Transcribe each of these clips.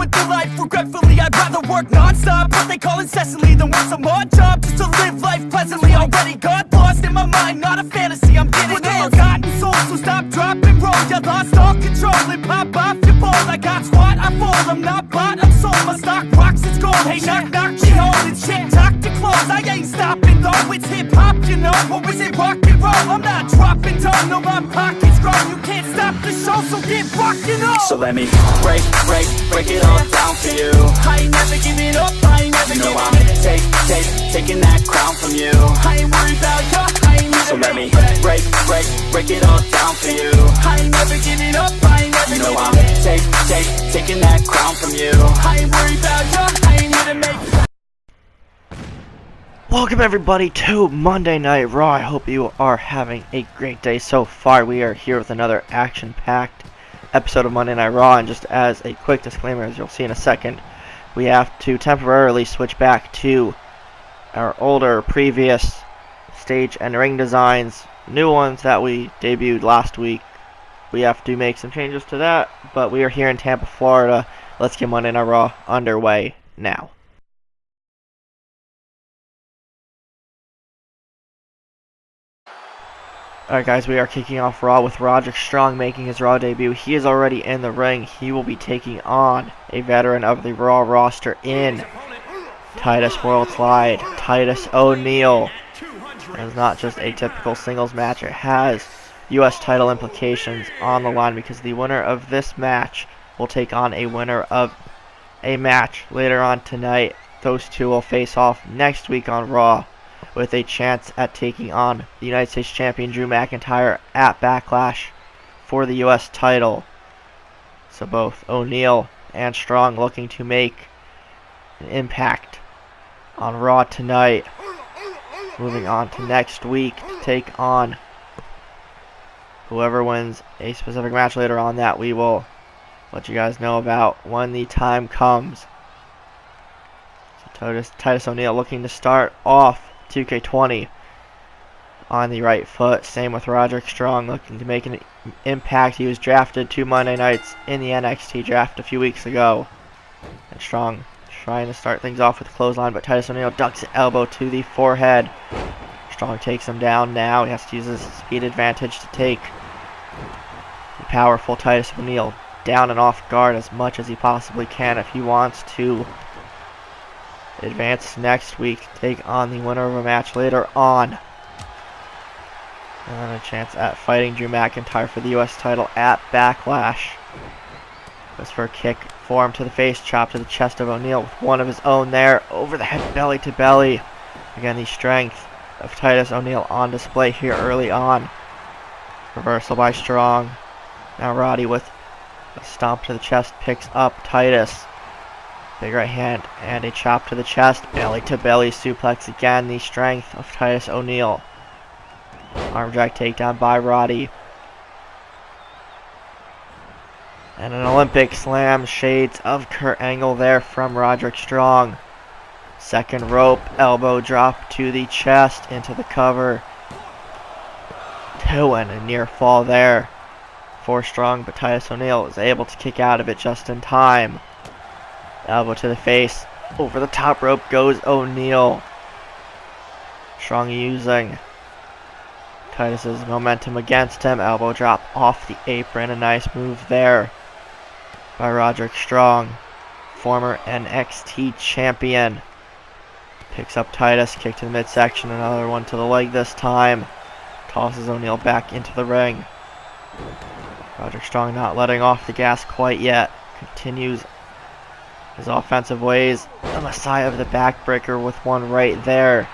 with their life. Regretfully, I'd rather work non-stop. What they call incessantly, than work some odd job just to live life pleasantly. Already got lost in my mind, not a fantasy, I'm getting with a forgotten soul. So stop, drop, and roll. You lost all control and pop off your ball. I got squat, I fold. I'm not bought, I'm sold. My stock rocks, it's gold. Hey, knock, knock, she holding shit. Talk to close. I ain't stopping though. It's hip hop, you know, or is it rock and roll? I'm not dropping down. No, my pocket's grown. You can't stop the show, so get rockin' on. So let me break it all down for you. I ain't never giving up. I ain't never You know giving I'm taking that crown from you. I ain't worried about you. I ain't never So let me break it all down for you. I ain't never giving up. I ain't never You know giving I'm taking that crown from you. I ain't worried about you. I ain't here to make. Welcome everybody to Monday Night Raw. I hope you are having a great day so far. We are here with another action-packed episode of Monday Night Raw, and just as a quick disclaimer, as you'll see in a second, we have to temporarily switch back to our older previous stage and ring designs, new ones that we debuted last week. We have to make some changes to that, but we are here in Tampa, Florida. Let's get Monday Night Raw underway now. Alright guys, we are kicking off Raw with Roderick Strong making his Raw debut. He is already in the ring. He will be taking on a veteran of the Raw roster in Titus Worldwide, Titus O'Neil. It is not just a typical singles match. It has U.S. title implications on the line because the winner of this match will take on a winner of a match later on tonight. Those two will face off next week on Raw, with a chance at taking on the United States Champion Drew McIntyre at Backlash for the U.S. title. So both O'Neil and Strong looking to make an impact on Raw tonight. Moving on to next week to take on whoever wins a specific match later on that we will let you guys know about when the time comes. So Titus O'Neil looking to start off 2K20 on the right foot. Same with Roderick Strong looking to make an impact. He was drafted 2 Monday nights in the NXT draft a few weeks ago. And Strong trying to start things off with a clothesline, but Titus O'Neil ducks an elbow to the forehead. Strong takes him down now. He has to use his speed advantage to take the powerful Titus O'Neil down and off guard as much as he possibly can if he wants to advance next week to take on the winner of a match later on. And then a chance at fighting Drew McIntyre for the U.S. title at Backlash. Goes for a kick, forearm to the face, chop to the chest of O'Neil with one of his own there. Over the head, belly to belly. Again, the strength of Titus O'Neil on display here early on. Reversal by Strong. Now Roddy with a stomp to the chest picks up Titus. Big right hand and a chop to the chest. Belly to belly suplex again. The strength of Titus O'Neil. Arm drag takedown by Roddy. And an Olympic slam. Shades of Kurt Angle there from Roderick Strong. Second rope. Elbow drop to the chest. Into the cover. 2 and a near fall there for Strong. But Titus O'Neil is able to kick out of it just in time. Elbow to the face. Over the top rope goes O'Neil. Strong using Titus's momentum against him. Elbow drop off the apron. A nice move there by Roderick Strong, former NXT champion. Picks up Titus. Kick to the midsection. Another one to the leg this time. Tosses O'Neil back into the ring. Roderick Strong not letting off the gas quite yet. Continues his offensive ways. The Messiah of the backbreaker with one right there.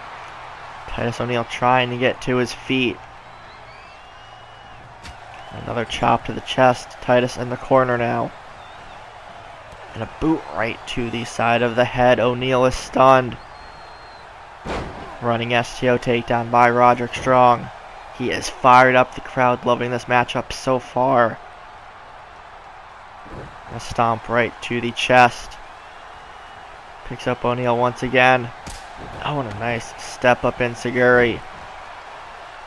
Titus O'Neil trying to get to his feet. Another chop to the chest. Titus in the corner now. And a boot right to the side of the head. O'Neil is stunned. Running STO takedown by Roderick Strong. He is fired up. The crowd loving this matchup so far. A stomp right to the chest. Picks up O'Neil once again. Oh, and a nice step up in Seguri.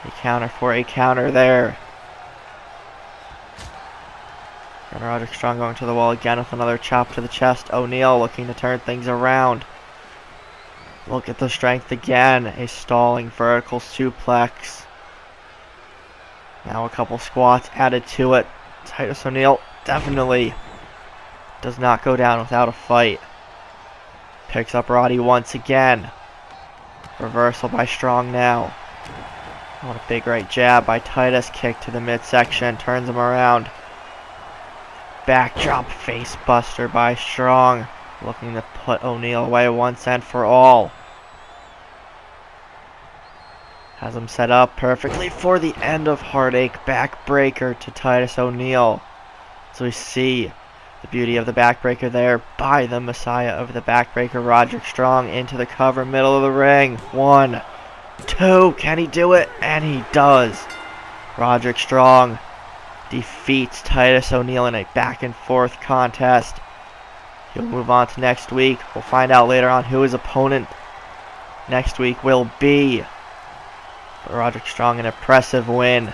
A counter for a counter there. And Roderick Strong going to the wall again with another chop to the chest. O'Neal looking to turn things around. Look at the strength again. A stalling vertical suplex. Now a couple squats added to it. Titus O'Neal definitely does not go down without a fight. Picks up Roddy once again. Reversal by Strong now. What a big right jab by Titus. Kick to the midsection. Turns him around. Backdrop face buster by Strong. Looking to put O'Neal away once and for all. Has him set up perfectly for the end of Heartache. Backbreaker to Titus O'Neal. So we see the beauty of the backbreaker there by the Messiah of the backbreaker, Roderick Strong, into the cover, middle of the ring. 1, 2, can he do it? And he does. Roderick Strong defeats Titus O'Neal in a back and forth contest. He'll move on to next week. We'll find out later on who his opponent next week will be. But Roderick Strong, an impressive win.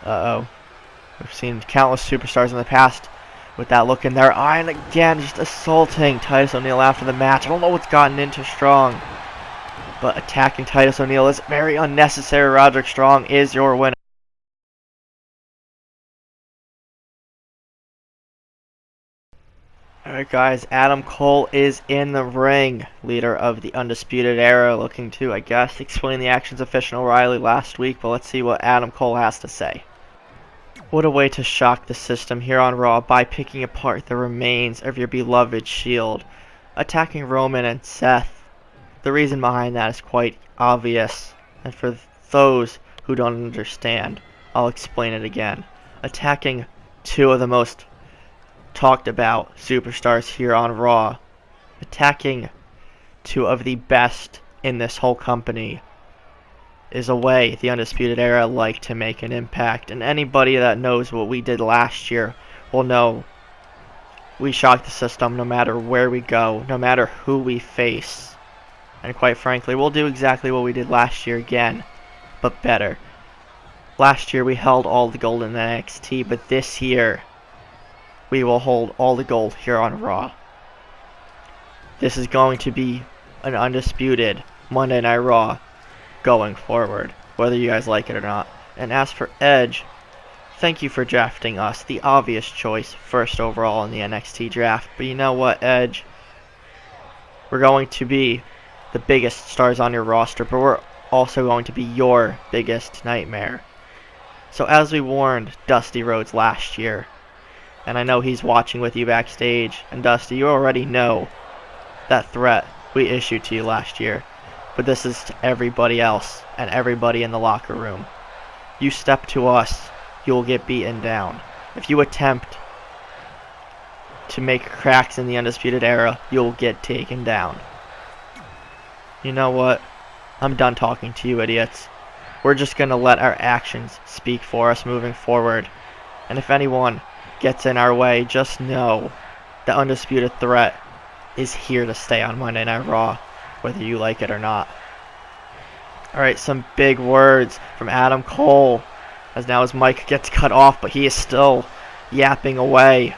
We've seen countless superstars in the past with that look in their eye, and again just assaulting Titus O'Neal after the match. I don't know what's gotten into Strong, but attacking Titus O'Neal is very unnecessary. Roderick Strong is your winner. Alright guys, Adam Cole is in the ring, leader of the Undisputed Era, looking to, I guess, explain the actions of Fish and O'Reilly last week, but let's see what Adam Cole has to say. What a way to shock the system here on Raw by picking apart the remains of your beloved Shield, attacking Roman and Seth. The reason behind that is quite obvious, and for those who don't understand, I'll explain it again. Attacking two of the most talked about superstars here on Raw, attacking two of the best in this whole company, is a way the Undisputed Era like to make an impact. And anybody that knows what we did last year will know we shock the system no matter where we go, no matter who we face. And quite frankly, we'll do exactly what we did last year again, but better. Last year we held all the gold in NXT, but this year we will hold all the gold here on Raw. This is going to be an undisputed Monday Night Raw going forward, whether you guys like it or not. And as for Edge, thank you for drafting us, the obvious choice, first overall in the NXT draft. But you know what, Edge? We're going to be the biggest stars on your roster, but we're also going to be your biggest nightmare. So as we warned Dusty Rhodes last year, and I know he's watching with you backstage, and Dusty, you already know that threat we issued to you last year. But this is to everybody else and everybody in the locker room. You step to us, you will get beaten down. If you attempt to make cracks in the Undisputed Era, you'll get taken down. You know what? I'm done talking to you idiots. We're just going to let our actions speak for us moving forward. And if anyone gets in our way, just know the Undisputed Threat is here to stay on Monday Night Raw, whether you like it or not. Alright, some big words from Adam Cole, as now his mic gets cut off, but he is still yapping away.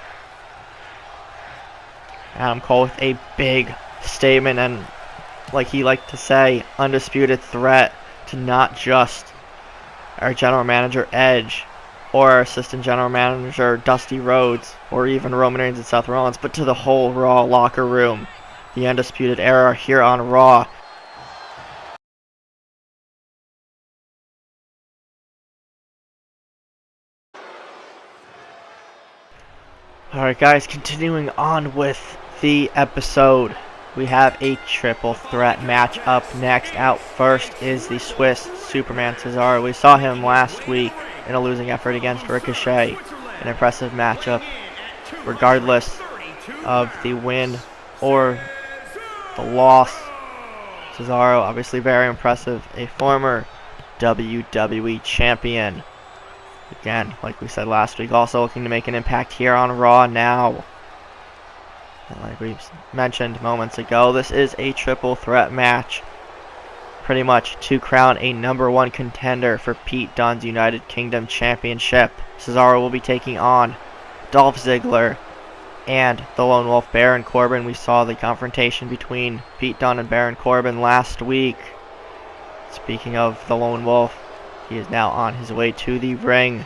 Adam Cole with a big statement, and like he liked to say, undisputed threat to not just our general manager Edge, or our assistant general manager Dusty Rhodes, or even Roman Reigns and Seth Rollins, but to the whole Raw locker room. The Undisputed Era here on Raw. Alright guys, continuing on with the episode. We have a triple threat match up next. Out first is the Swiss Superman Cesaro. We saw him last week in a losing effort against Ricochet. An impressive matchup regardless of the win or the loss. Cesaro, obviously very impressive, a former WWE champion. Again, like we said last week, also looking to make an impact here on Raw now. And like we mentioned moments ago, this is a triple threat match. Pretty much to crown a #1 contender for Pete Dunne's United Kingdom Championship. Cesaro will be taking on Dolph Ziggler and the Lone Wolf Baron Corbin. We saw the confrontation between Pete Dunne and Baron Corbin last week. Speaking of the Lone Wolf, he is now on his way to the ring.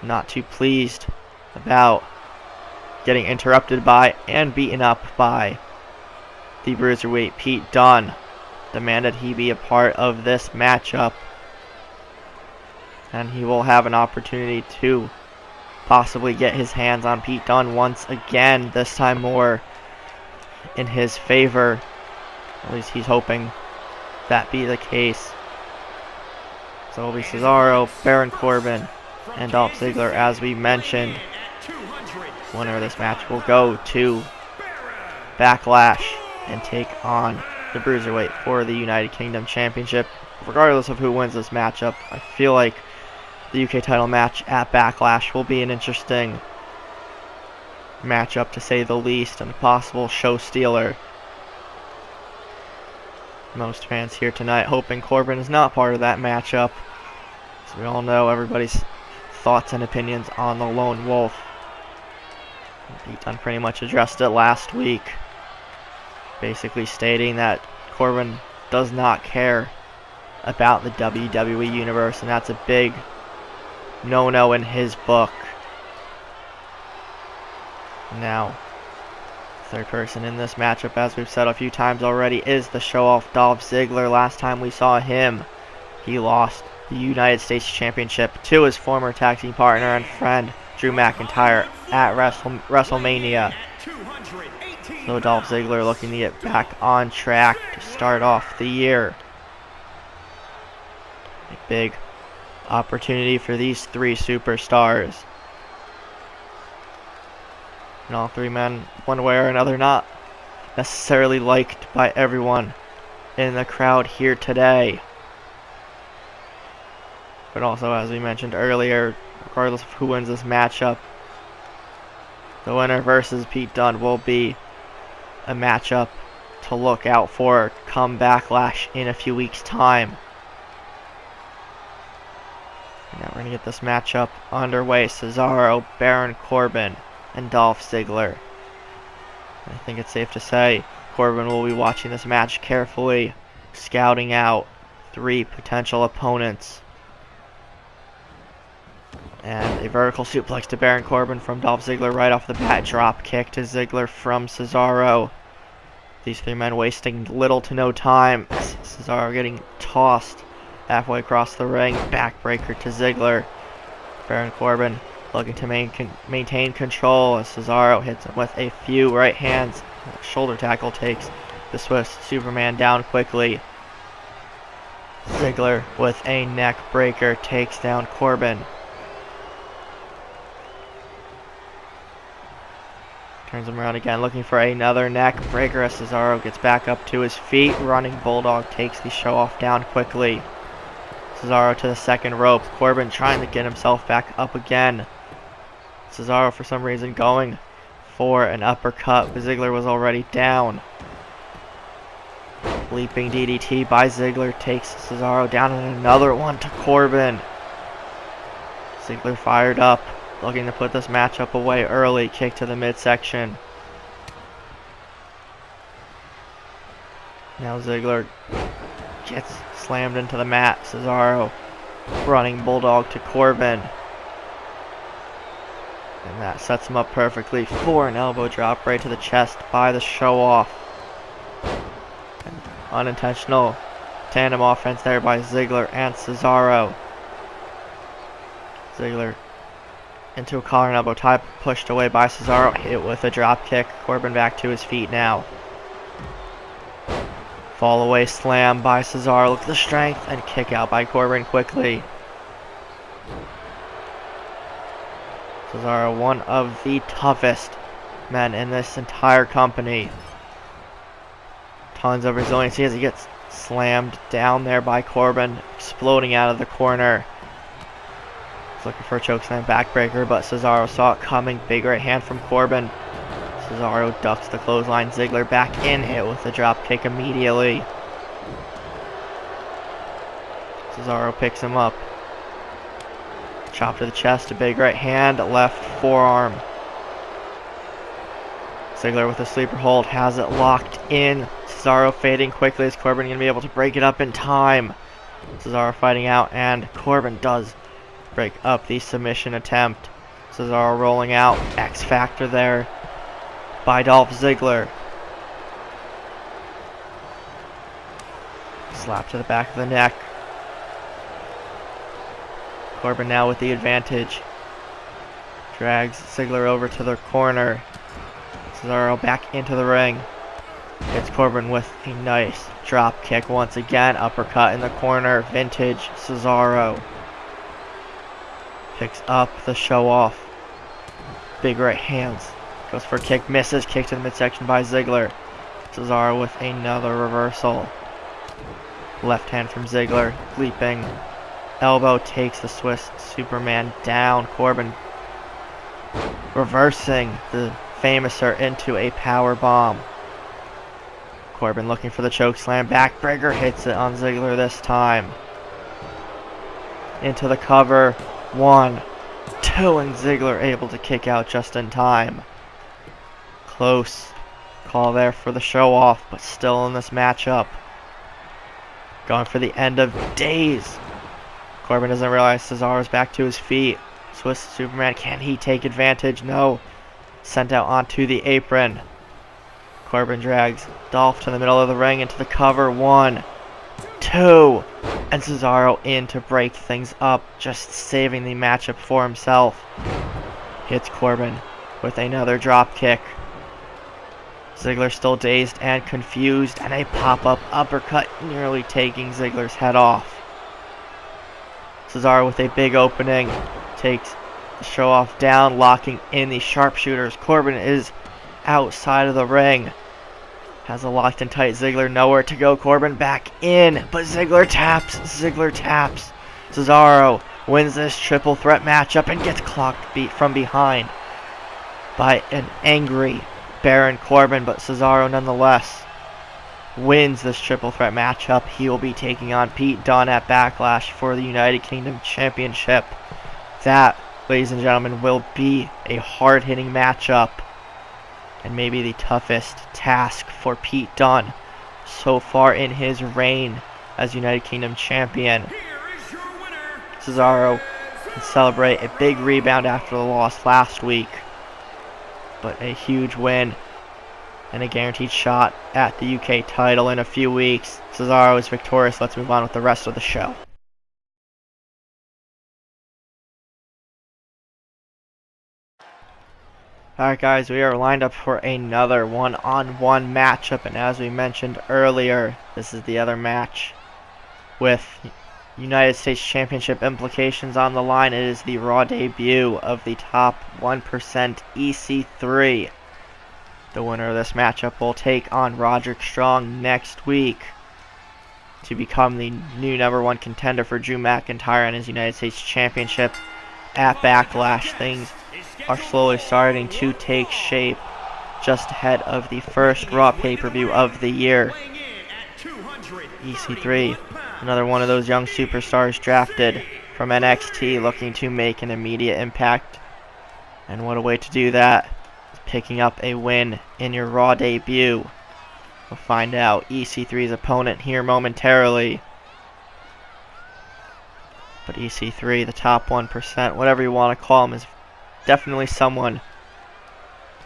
Not too pleased about getting interrupted by and beaten up by the Bruiserweight Pete Dunne. Demanded he be a part of this matchup, and he will have an opportunity to possibly get his hands on Pete Dunne once again, this time more in his favor. At least he's hoping that be the case. So it'll be Cesaro, Baron Corbin, and Dolph Ziggler, as we mentioned. Winner of this match will go to Backlash and take on the Bruiserweight for the United Kingdom Championship. Regardless of who wins this matchup, I feel like the UK title match at Backlash will be an interesting matchup, to say the least, and a possible show stealer. Most fans here tonight hoping Corbin is not part of that matchup, as we all know everybody's thoughts and opinions on the Lone Wolf. Pete Dunne pretty much addressed it last week, basically stating that Corbin does not care about the WWE Universe, and that's a big no-no in his book. Now, third person in this matchup, as we've said a few times already, is the show-off Dolph Ziggler. Last time we saw him, he lost the United States Championship to his former tag team partner and friend, Drew McIntyre, at WrestleMania. So Dolph Ziggler looking to get back on track to start off the year. A big opportunity for these three superstars. And all three men, one way or another, not necessarily liked by everyone in the crowd here today. But also, as we mentioned earlier, regardless of who wins this matchup, the winner versus Pete Dunne will be a matchup to look out for come Backlash in a few weeks' time. Now we're going to get this matchup underway. Cesaro, Baron Corbin, and Dolph Ziggler. I think it's safe to say Corbin will be watching this match carefully, scouting out three potential opponents. And a vertical suplex to Baron Corbin from Dolph Ziggler right off the bat. Drop kick to Ziggler from Cesaro. These three men wasting little to no time. Cesaro getting tossed halfway across the ring. Backbreaker to Ziggler. Baron Corbin looking to maintain control as Cesaro hits him with a few right hands. Shoulder tackle takes the Swiss Superman down quickly. Ziggler with a neck breaker takes down Corbin. Turns him around again, looking for another neck breaker as Cesaro gets back up to his feet. Running Bulldog takes the show off down quickly. Cesaro to the second rope. Corbin trying to get himself back up again. Cesaro, for some reason, going for an uppercut, but Ziggler was already down. Leaping DDT by Ziggler takes Cesaro down, and another one to Corbin. Ziggler fired up, looking to put this matchup away early. Kick to the midsection. Now Ziggler gets slammed into the mat. Cesaro running Bulldog to Corbin. And that sets him up perfectly for an elbow drop right to the chest by the show-off. Unintentional tandem offense there by Ziggler and Cesaro. Ziggler into a collar and elbow tie, pushed away by Cesaro, hit with a drop kick. Corbin back to his feet now. Fall away slam by Cesaro, look at the strength, and kick out by Corbin quickly. Cesaro, one of the toughest men in this entire company. Tons of resiliency as he gets slammed down there by Corbin, exploding out of the corner. He's looking for a chokeslam backbreaker, but Cesaro saw it coming. Big right hand from Corbin. Cesaro ducks the clothesline. Ziggler back in, hit with the drop kick immediately. Cesaro picks him up. Chop to the chest, a big right hand, left forearm. Ziggler with a sleeper hold, has it locked in. Cesaro fading quickly. Is Corbin going to be able to break it up in time? Cesaro fighting out, and Corbin does break up the submission attempt. Cesaro rolling out, X Factor there by Dolph Ziggler. Slap to the back of the neck. Corbin now with the advantage. Drags Ziggler over to the corner. Cesaro back into the ring. Hits Corbin with a nice drop kick once again. Uppercut in the corner. Vintage Cesaro. Picks up the show off. Big right hands. Goes for a kick. Misses. Kick to the midsection by Ziggler. Cesaro with another reversal. Left hand from Ziggler. Leaping. Elbow takes the Swiss Superman down. Corbin reversing the Famouser into a power bomb. Corbin looking for the choke slam. Backbreaker hits it on Ziggler this time. Into the cover. 1, 2, and Ziggler able to kick out just in time. Close call there for the show off, but still in this matchup. Going for the end of days. Corbin doesn't realize Cesaro's back to his feet. Swiss Superman, can he take advantage? No. Sent out onto the apron. Corbin drags Dolph to the middle of the ring into the cover. 1, 2, and Cesaro in to break things up, just saving the matchup for himself. Hits Corbin with another drop kick. Ziggler still dazed and confused, and a pop-up uppercut nearly taking Ziggler's head off. Cesaro with a big opening takes the show off down, locking in the sharpshooters. Corbin is outside of the ring. Has a locked and tight Ziggler, nowhere to go. Corbin back in, but Ziggler taps. Cesaro wins this triple threat matchup and gets clocked from behind by an angry Baron Corbin, but Cesaro nonetheless wins this triple threat matchup. He will be taking on Pete Dunne at Backlash for the United Kingdom Championship. That, ladies and gentlemen, will be a hard-hitting matchup and maybe the toughest task for Pete Dunne so far in his reign as United Kingdom Champion. Cesaro can celebrate a big rebound after the loss last week, but a huge win and a guaranteed shot at the UK title in a few weeks. Cesaro is victorious. Let's move on with the rest of the show. Alright guys, we are lined up for another one-on-one matchup, and as we mentioned earlier, this is the other match with United States Championship implications on the line. It is the Raw debut of the top 1% EC3. The winner of this matchup will take on Roderick Strong next week to become the new #1 contender for Drew McIntyre and his United States Championship at Backlash. Things are slowly starting to take shape just ahead of the first Raw pay-per-view of the year. EC3, another one of those young superstars drafted from NXT, looking to make an immediate impact. And what a way to do that, picking up a win in your Raw debut. We'll find out EC3's opponent here momentarily. But EC3, the top 1%, whatever you want to call him, is definitely someone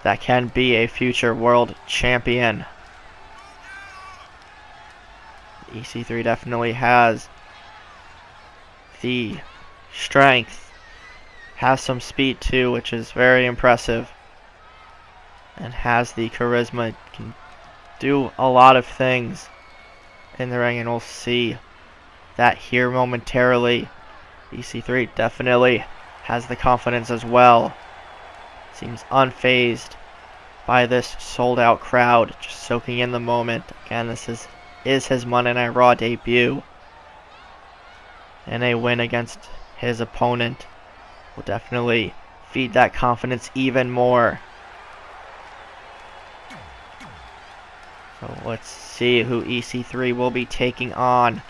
that can be a future world champion. EC3 definitely has the strength, has some speed too, which is very impressive, and has the charisma, can do a lot of things in the ring, and we'll see that here momentarily. EC3 definitely has the confidence as well. Seems unfazed by this sold out crowd, just soaking in the moment. Again, this is his Monday Night Raw debut, and a win against his opponent will definitely feed that confidence even more. So let's see who EC3 will be taking on.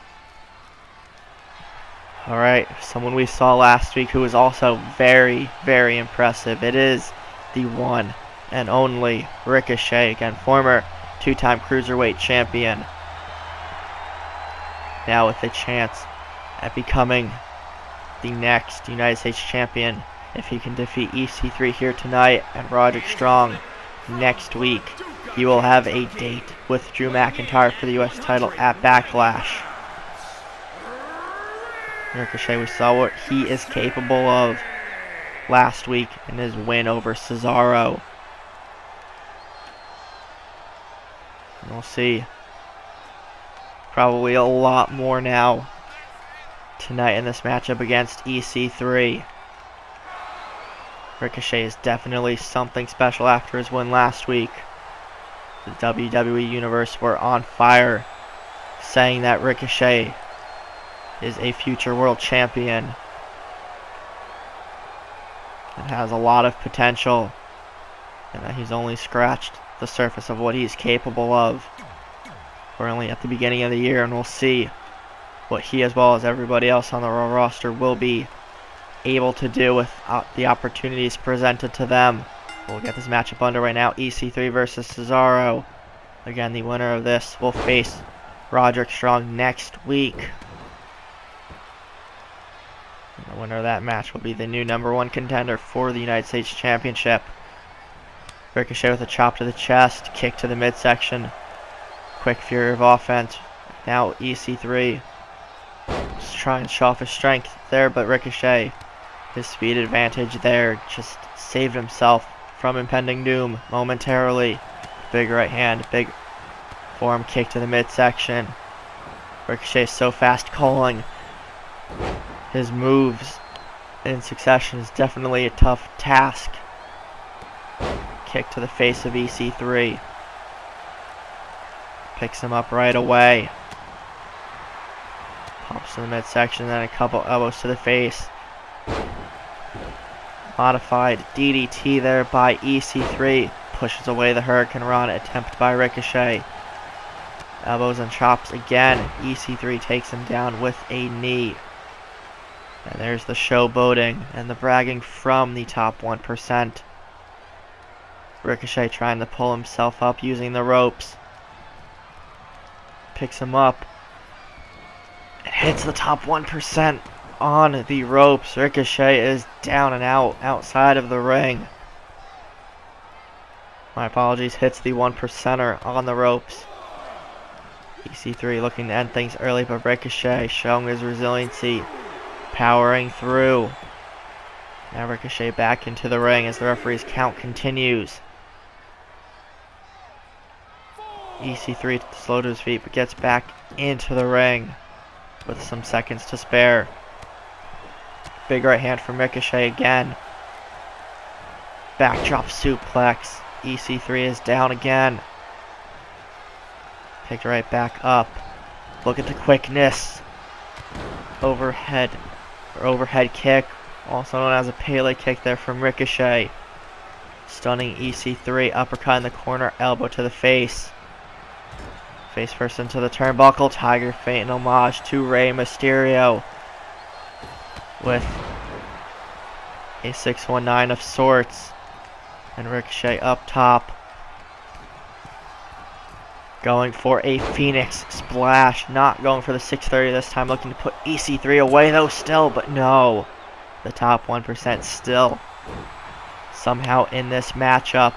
Alright, someone we saw last week who was also very, very impressive. It is the one and only Ricochet, again, former two-time Cruiserweight champion. Now with a chance at becoming the next United States champion if he can defeat EC3 here tonight and Roderick Strong next week. He will have a date with Drew McIntyre for the US title at Backlash. Ricochet, we saw what he is capable of last week in his win over Cesaro. And we'll see probably a lot more now tonight in this matchup against EC3. Ricochet is definitely something special after his win last week. The WWE Universe were on fire, saying that Ricochet is a future world champion and has a lot of potential, and that he's only scratched the surface of what he's capable of. We're only at the beginning of the year, and we'll see what he, as well as everybody else on the Raw roster, will be able to do with the opportunities presented to them. We'll get this matchup underway now. EC3 versus Cesaro. Again, the winner of this will face Roderick Strong next week. And the winner of that match will be the new #1 contender for the United States Championship. Ricochet with a chop to the chest, kick to the midsection. Quick fury of offense. Now EC3 just trying to show off his strength there, but Ricochet, his speed advantage there, just saved himself from impending doom momentarily. Big right hand, big forearm kick to the midsection. Ricochet so fast calling his moves in succession is definitely a tough task. Kick to the face of EC3. Picks him up right away. Pops to the midsection, then a couple elbows to the face. Modified DDT there by EC3. Pushes away the Hurricane Run attempt by Ricochet. Elbows and chops again. EC3 takes him down with a knee. And there's the showboating and the bragging from the top 1%. Ricochet trying to pull himself up using the ropes. Picks him up. Hits the top 1% on the ropes. Ricochet is down and out outside of the ring. My apologies, hits the 1%er on the ropes. EC3 looking to end things early, but Ricochet showing his resiliency, powering through. Now Ricochet back into the ring as the referee's count continues. EC3 slow to his feet, but gets back into the ring with some seconds to spare. Big right hand from Ricochet again. Backdrop suplex. EC3 is down again. Picked right back up. Look at the quickness. Overhead kick, also known as a Pele kick there from Ricochet. Stunning EC3, uppercut in the corner, elbow to the face. Face first into the turnbuckle, Tiger Feint, an homage to Rey Mysterio with a 619 of sorts. And Ricochet up top, going for a Phoenix Splash, not going for the 630 this time, looking to put EC3 away though still, but no. The top 1% still somehow in this matchup.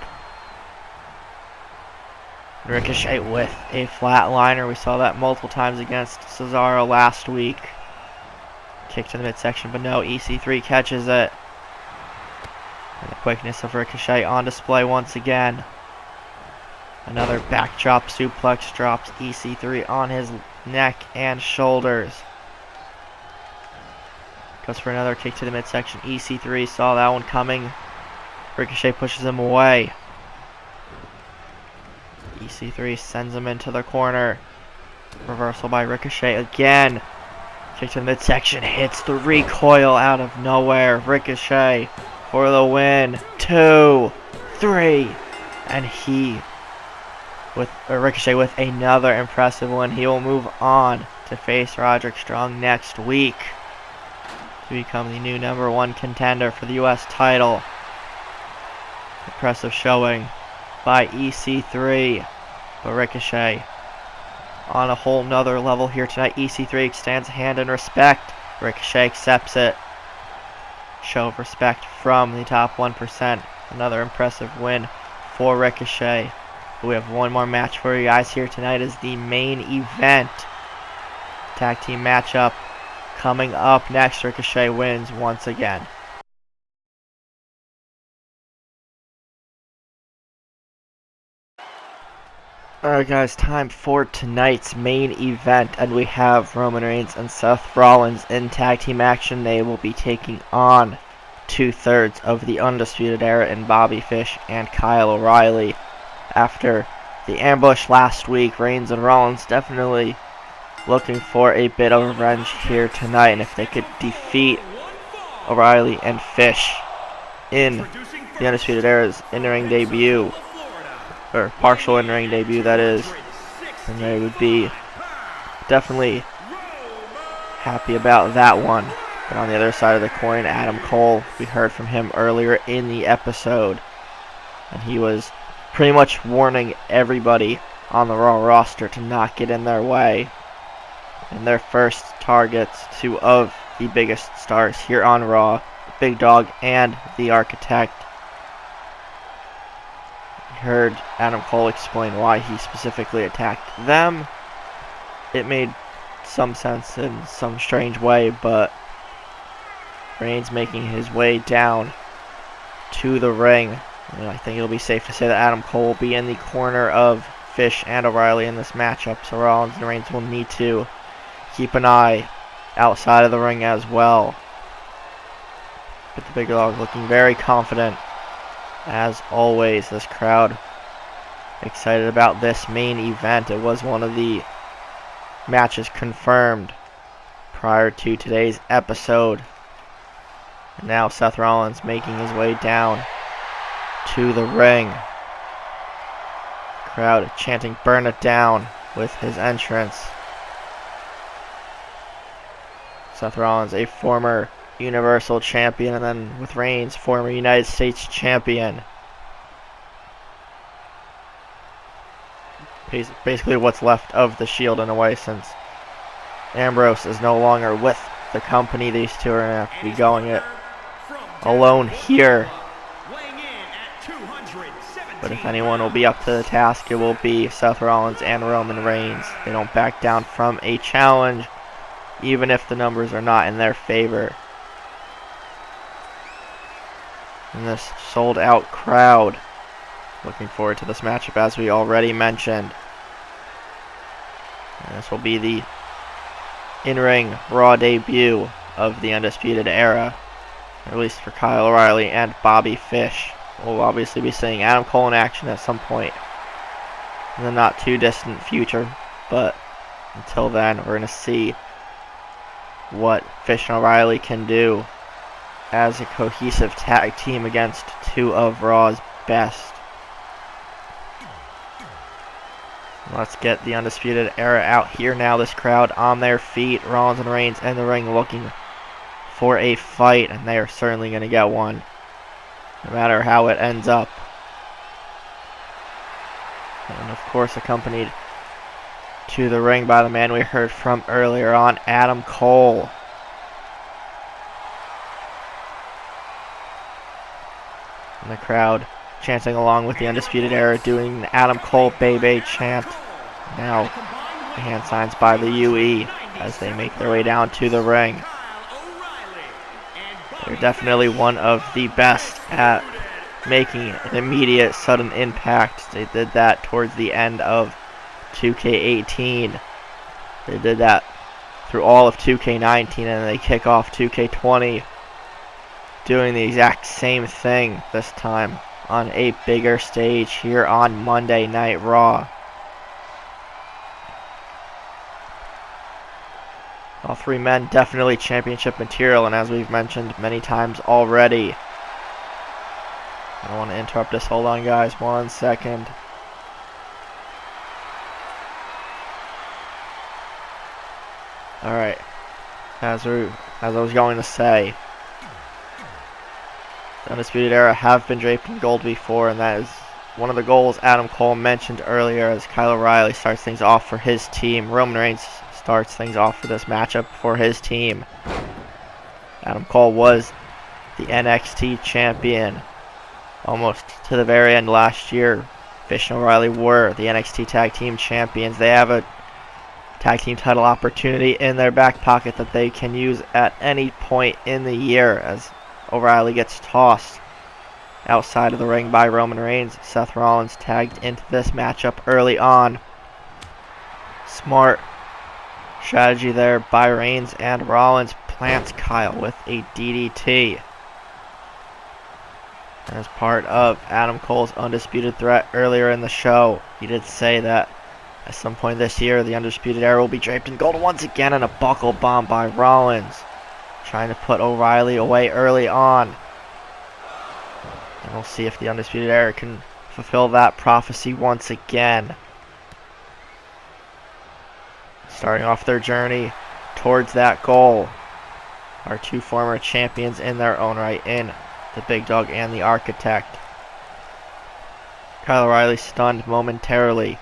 Ricochet with a flatliner. We saw that multiple times against Cesaro last week. Kick to the midsection, but no, EC3 catches it. And the quickness of Ricochet on display once again. Another backdrop suplex drops EC3 on his neck and shoulders. Goes for another kick to the midsection. EC3 saw that one coming. Ricochet pushes him away. EC3 sends him into the corner. Reversal by Ricochet again. Kick to the midsection, hits the recoil out of nowhere. Ricochet for the win. 2, 3, and Ricochet with another impressive win. He will move on to face Roderick Strong next week. to become the new #1 contender for the U.S. title. Impressive showing by EC3, but Ricochet on a whole nother level here tonight. EC3 extends a hand in respect. Ricochet accepts it. Show of respect from the top 1%. Another impressive win for Ricochet. We have one more match for you guys here tonight as the main event. Tag team matchup coming up next. Ricochet wins once again. Alright guys, time for tonight's main event, and we have Roman Reigns and Seth Rollins in tag team action. They will be taking on 2/3 of the Undisputed Era in Bobby Fish and Kyle O'Reilly. After the ambush last week, Reigns and Rollins definitely looking for a bit of revenge here tonight, and if they could defeat O'Reilly and Fish in the Undisputed Era's in-ring debut, or partial in-ring debut that is, and they would be definitely happy about that one. But on the other side of the coin, Adam Cole, we heard from him earlier in the episode, and he was pretty much warning everybody on the Raw roster to not get in their way. And their first targets, two of the biggest stars here on Raw, Big Dog and the Architect. Heard Adam Cole explain why he specifically attacked them. It made some sense in some strange way, but Reigns making his way down to the ring. And I think it'll be safe to say that Adam Cole will be in the corner of Fish and O'Reilly in this matchup, so Rollins and Reigns will need to keep an eye outside of the ring as well. But the Big Dog looking very confident. As always, this crowd excited about this main event. It was one of the matches confirmed prior to today's episode. And now Seth Rollins making his way down to the ring. Crowd chanting "Burn it down" with his entrance. Seth Rollins, a former Universal Champion, and then with Reigns, former United States Champion. Basically what's left of the Shield in a way, since Ambrose is no longer with the company. These two are going to have to be going it alone here. But if anyone will be up to the task, it will be Seth Rollins and Roman Reigns. They don't back down from a challenge, even if the numbers are not in their favor. And this sold-out crowd looking forward to this matchup, as we already mentioned. And this will be the in-ring Raw debut of the Undisputed Era, at least for Kyle O'Reilly and Bobby Fish. We'll obviously be seeing Adam Cole in action at some point in the not too distant future, but until then, we're going to see what Fish and O'Reilly can do as a cohesive tag team against two of Raw's best. Let's get the Undisputed Era out here now. This crowd on their feet. Rollins and Reigns in the ring looking for a fight, and they are certainly going to get one, no matter how it ends up. And of course accompanied to the ring by the man we heard from earlier on, Adam Cole. And the crowd chanting along with the Undisputed Era, doing the Adam Cole Bebe chant. Now the hand signs by the UE as they make their way down to the ring. They're definitely one of the best at making an immediate, sudden impact. They did that towards the end of 2K18. They did that through all of 2K19, and they kick off 2K20 doing the exact same thing, this time on a bigger stage here on Monday Night Raw. All three men definitely championship material, and as we've mentioned many times already, I don't want to interrupt this. Hold on, guys. 1 second. Alright. As we as I was going to say. The Undisputed Era have been draped in gold before, and that is one of the goals Adam Cole mentioned earlier as Kyle O'Reilly starts things off for his team. Roman Reigns starts things off for this matchup for his team. Adam Cole was the NXT champion almost to the very end last year. Fish and O'Reilly were the NXT Tag Team Champions. They have a tag team title opportunity in their back pocket that they can use at any point in the year as O'Reilly gets tossed outside of the ring by Roman Reigns. Seth Rollins tagged into this matchup early on. Smart strategy there by Reigns, and Rollins plants Kyle with a DDT. As part of Adam Cole's undisputed threat earlier in the show, he did say that at some point this year, the Undisputed Era will be draped in gold once again, in a buckle bomb by Rollins, trying to put O'Reilly away early on. And we'll see if the Undisputed Era can fulfill that prophecy once again. Starting off their journey towards that goal are two former champions in their own right, in the Big Dog and the Architect. Kyle O'Reilly stunned momentarily.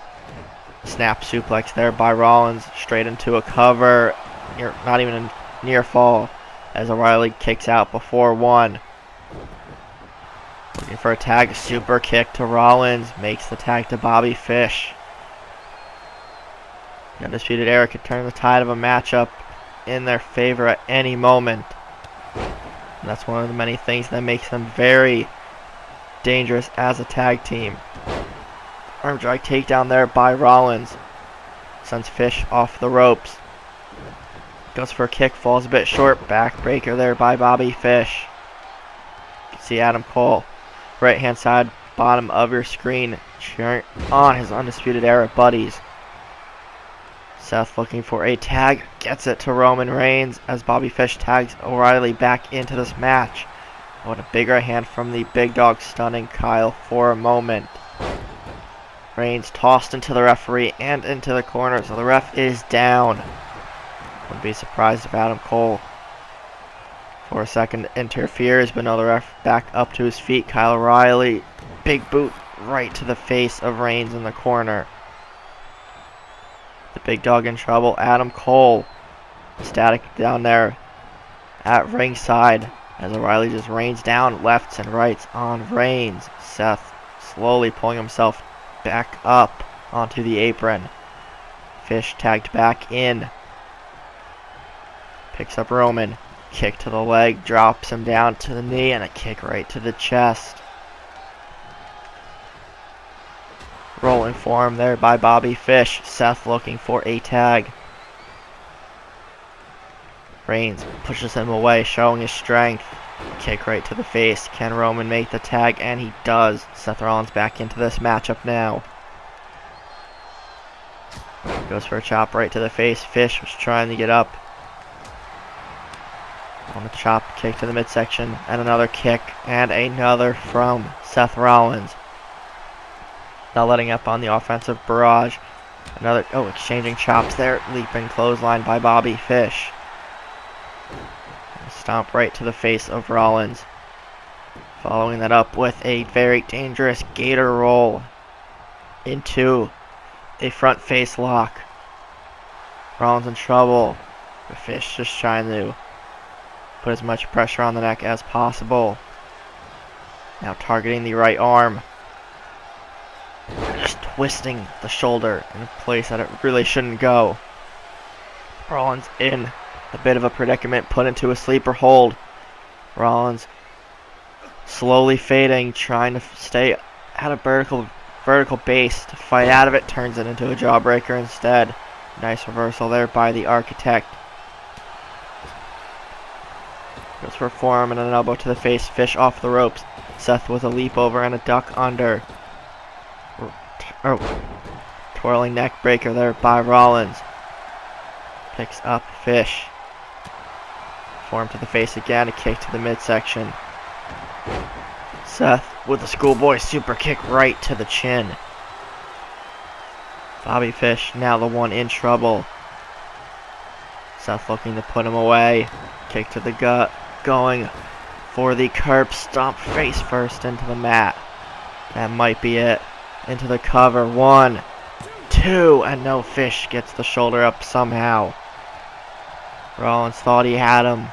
Snap suplex there by Rollins, straight into a cover. Not even a near fall as O'Reilly kicks out before one. Looking for a tag, super kick to Rollins, makes the tag to Bobby Fish. The Undisputed Era could turn the tide of a matchup in their favor at any moment. And that's one of the many things that makes them very dangerous as a tag team. Arm drag takedown there by Rollins. Sends Fish off the ropes. Goes for a kick, falls a bit short. Backbreaker there by Bobby Fish. You can see Adam Cole, right hand side, bottom of your screen, cheering on his Undisputed Era buddies. Seth looking for a tag, gets it to Roman Reigns as Bobby Fish tags O'Reilly back into this match. What a big right hand from the Big Dog, stunning Kyle for a moment. Reigns tossed into the referee and into the corner, so the ref is down. Wouldn't be surprised if Adam Cole for a second interferes, but no, the ref back up to his feet. Kyle O'Reilly, big boot right to the face of Reigns in the corner. The Big Dog in trouble. Adam Cole static down there at ringside as O'Reilly just rains down lefts and rights on Reigns. Seth slowly pulling himself back up onto the apron. Fish tagged back in. Picks up Roman. Kick to the leg, drops him down to the knee, and a kick right to the chest. Rolling for him there by Bobby Fish. Seth looking for a tag. Reigns pushes him away, showing his strength. Kick right to the face. Can Roman make the tag? And he does. Seth Rollins back into this matchup now. Goes for a chop right to the face. Fish was trying to get up. On the chop, kick to the midsection, and another kick, and another from Seth Rollins. Not letting up on the offensive barrage. Another, exchanging chops there. Leaping clothesline by Bobby Fish. Stomp right to the face of Rollins. Following that up with a very dangerous gator roll into a front face lock. Rollins in trouble. The Fish just trying to put as much pressure on the neck as possible. Now targeting the right arm. Just twisting the shoulder in a place that it really shouldn't go. Rollins in a bit of a predicament, put into a sleeper hold. Rollins slowly fading, trying to stay at a vertical base to fight out of it. Turns it into a jawbreaker instead. Nice reversal there by the Architect. Goes for a forearm and an elbow to the face. Fish off the ropes. Seth with a leap over and a duck under. Twirling neck breaker there by Rollins. Picks up Fish. Forearm to the face again. A kick to the midsection. Seth with a schoolboy super kick right to the chin. Bobby Fish now the one in trouble. Seth looking to put him away. kick to the gut, going for the curb stomp face first into the mat. That might be it. Into the cover. 1, 2, and no, Fish gets the shoulder up somehow. Rollins thought he had him,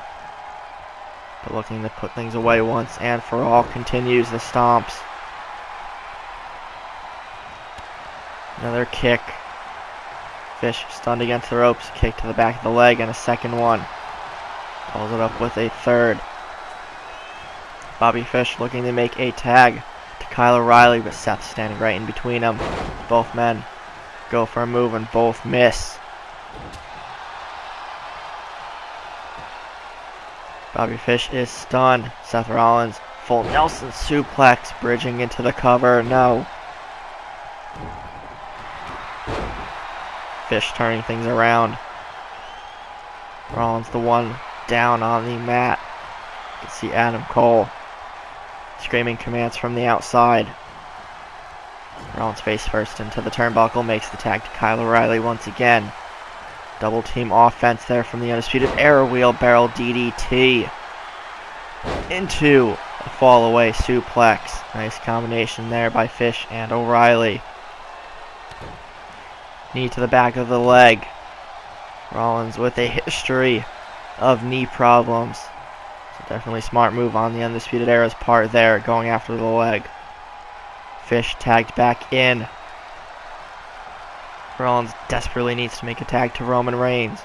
but looking to put things away once and for all, continues the stomps. Another kick. Fish stunned against the ropes, kick to the back of the leg, and a second one. Follows it up with a third. Bobby Fish looking to make a tag to Kyle O'Reilly, but Seth standing right in between them. Both men go for a move and both miss. Bobby Fish is stunned. Seth Rollins, full Nelson suplex, bridging into the cover. No. Fish turning things around. Rollins the one down on the mat. You can see Adam Cole screaming commands from the outside. Rollins face first into the turnbuckle, makes the tag to Kyle O'Reilly once again. Double team offense there from the Undisputed Era, wheelbarrow DDT. Into a fall away suplex. Nice combination there by Fish and O'Reilly. Knee to the back of the leg. Rollins with a history of knee problems. So definitely smart move on the Undisputed Era's part there, going after the leg. Fish tagged back in. Rollins desperately needs to make a tag to Roman Reigns.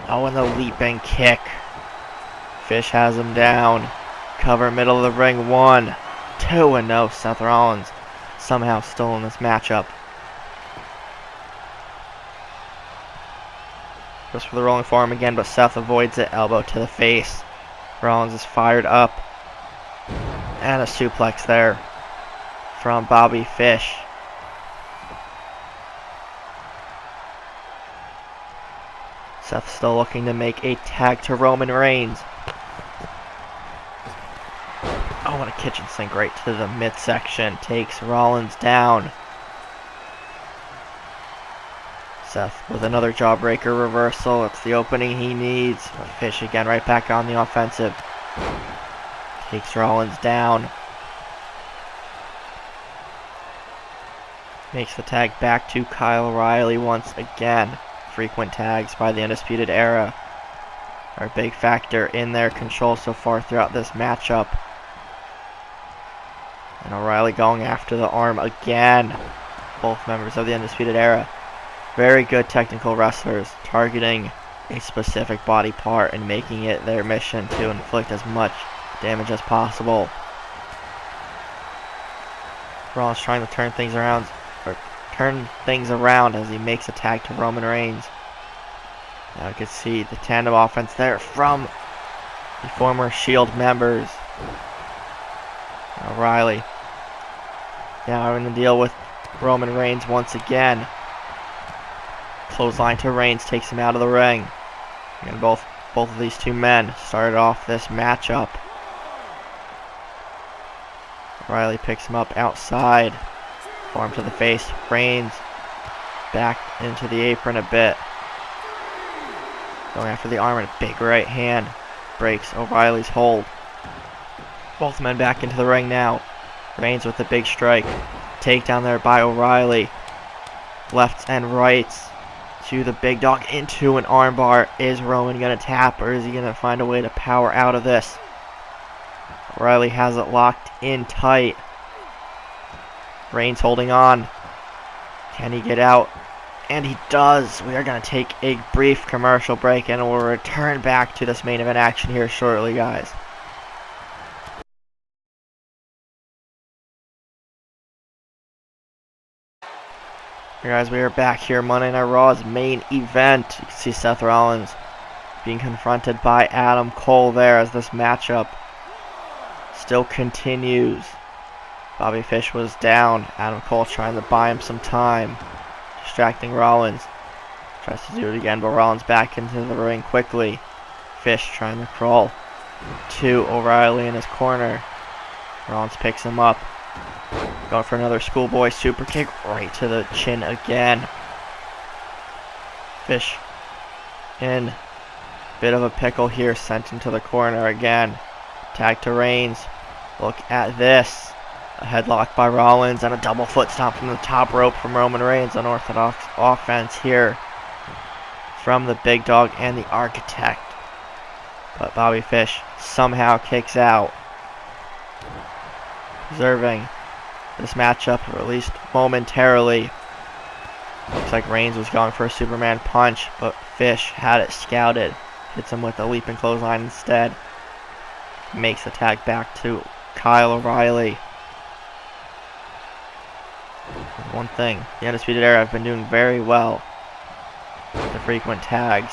Oh, and the leaping kick. Fish has him down. Cover middle of the ring. 1, 2, and no. Seth Rollins somehow still in this matchup. Goes for the rolling forearm again, but Seth avoids it. Elbow to the face. Rollins is fired up. And a suplex there from Bobby Fish. Seth still looking to make a tag to Roman Reigns. Oh, and a kitchen sink right to the midsection. Takes Rollins down. Seth with another jawbreaker reversal. It's the opening he needs. But Fish again right back on the offensive. Takes Rollins down. Makes the tag back to Kyle O'Reilly once again. Frequent tags by the Undisputed Era are a big factor in their control so far throughout this matchup. And O'Reilly going after the arm again. Both members of the Undisputed Era. Very good technical wrestlers, targeting a specific body part and making it their mission to inflict as much damage as possible. Rollins trying to turn things around as he makes a tag to Roman Reigns. Now you can see the tandem offense there from the former Shield members. O'Reilly now having to deal with Roman Reigns once again. Clothesline to Reigns takes him out of the ring. And both of these two men started off this matchup. O'Reilly picks him up outside. Forearm to the face. Reigns back into the apron a bit. Going after the arm and a big right hand. Breaks O'Reilly's hold. Both men back into the ring now. Reigns with a big strike. Takedown there by O'Reilly. Lefts and rights to the big dog into an armbar. Is Roman going to tap, or is he going to find a way to power out of this? O'Reilly has it locked in tight. Reigns holding on. Can he get out? And he does. We are going to take a brief commercial break and we'll return back to this main event action here shortly, guys. Here, guys, we are back here. Monday Night Raw's main event. You can see Seth Rollins being confronted by Adam Cole there as this matchup still continues. Bobby Fish was down. Adam Cole trying to buy him some time. Distracting Rollins. Tries to do it again, but Rollins back into the ring quickly. Fish trying to crawl to O'Reilly in his corner. Rollins picks him up. Going for another schoolboy super kick right to the chin again. Fish in Bit of a pickle here, sent into the corner again. Tag to Reigns. Look at this. A headlock by Rollins and a double foot stomp from the top rope from Roman Reigns. Unorthodox offense here from the big dog and the architect. But Bobby Fish somehow kicks out, preserving this matchup, or at least momentarily. Looks like Reigns was going for a Superman punch, but Fish had it scouted. Hits him with a leaping clothesline instead. Makes the tag back to Kyle O'Reilly. One thing, the Undisputed Era have been doing very well with the frequent tags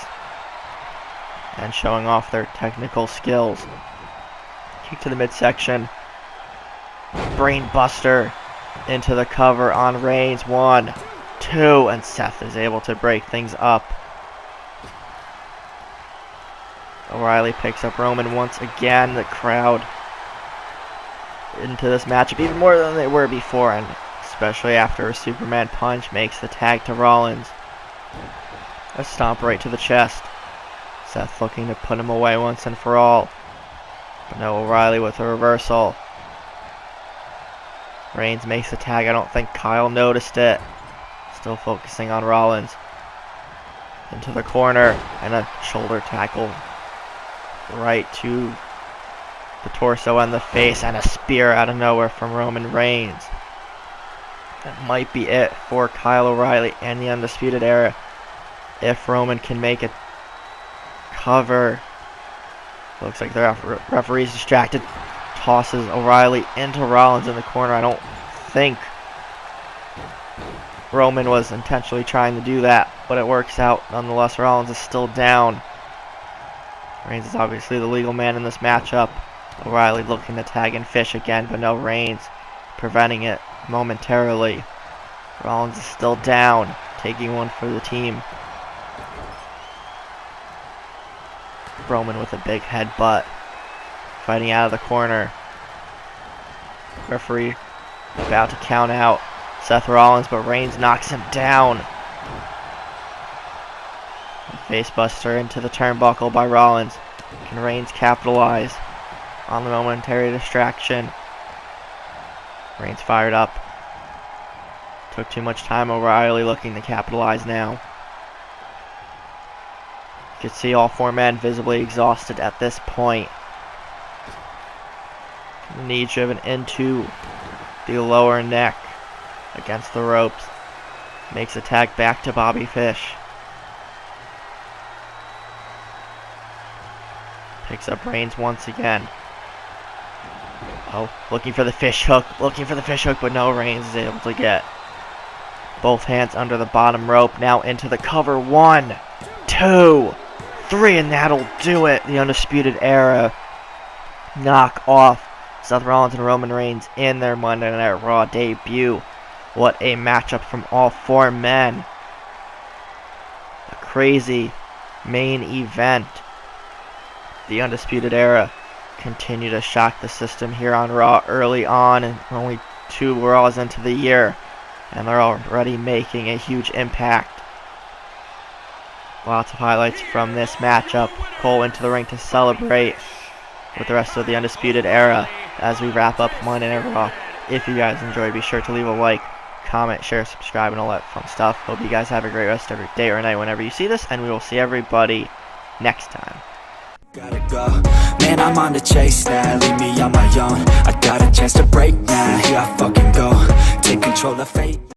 and showing off their technical skills. Kick to the midsection. Brain buster into the cover on Reigns. 1, 2, and Seth is able to break things up. O'Reilly picks up Roman once again. The crowd into this matchup even more than they were before, and especially after a Superman punch makes the tag to Rollins. A stomp right to the chest. Seth looking to put him away once and for all. But no, O'Reilly with a reversal. Reigns makes the tag. I don't think Kyle noticed it. Still focusing on Rollins. Into the corner and a shoulder tackle right to the torso and the face, and a spear out of nowhere from Roman Reigns. That might be it for Kyle O'Reilly and the Undisputed Era. If Roman can make it cover. Looks like the referee's distracted. Tosses O'Reilly into Rollins in the corner. I don't think Roman was intentionally trying to do that, but it works out nonetheless. Rollins is still down. Reigns is obviously the legal man in this matchup. O'Reilly looking to tag in Fish again, but no, Reigns preventing it momentarily. Rollins is still down, taking one for the team. Roman with a big headbutt, fighting out of the corner. Referee about to count out Seth Rollins, but Reigns knocks him down. Facebuster into the turnbuckle by Rollins. Can Reigns capitalize on the momentary distraction? Reigns fired up. Took too much time. O'Reilly looking to capitalize now. You can see all four men visibly exhausted at this point. Knee driven into the lower neck against the ropes. Makes a tag back to Bobby Fish. Picks up Reigns once again. Oh, looking for the fish hook. But no, Reigns is able to get both hands under the bottom rope. Now into the cover. 1, 2, 3, and that'll do it. The Undisputed Era knock off Seth Rollins and Roman Reigns in their Monday Night Raw debut. What a matchup from all four men. A crazy main event. The Undisputed Era continue to shock the system here on Raw early on, and only 2 Raws into the year, and they're already making a huge impact. Lots of highlights from this matchup. Cole into the ring to celebrate with the rest of the Undisputed Era as we wrap up Monday Night Raw. If you guys enjoyed, be sure to leave a like, comment, share, subscribe, and all that fun stuff. Hope you guys have a great rest of your day or night whenever you see this, and we will see everybody next time. Gotta go, man, I'm on the chase now. Leave me on my own, I got a chance to break now. Here I fucking go, take control of fate.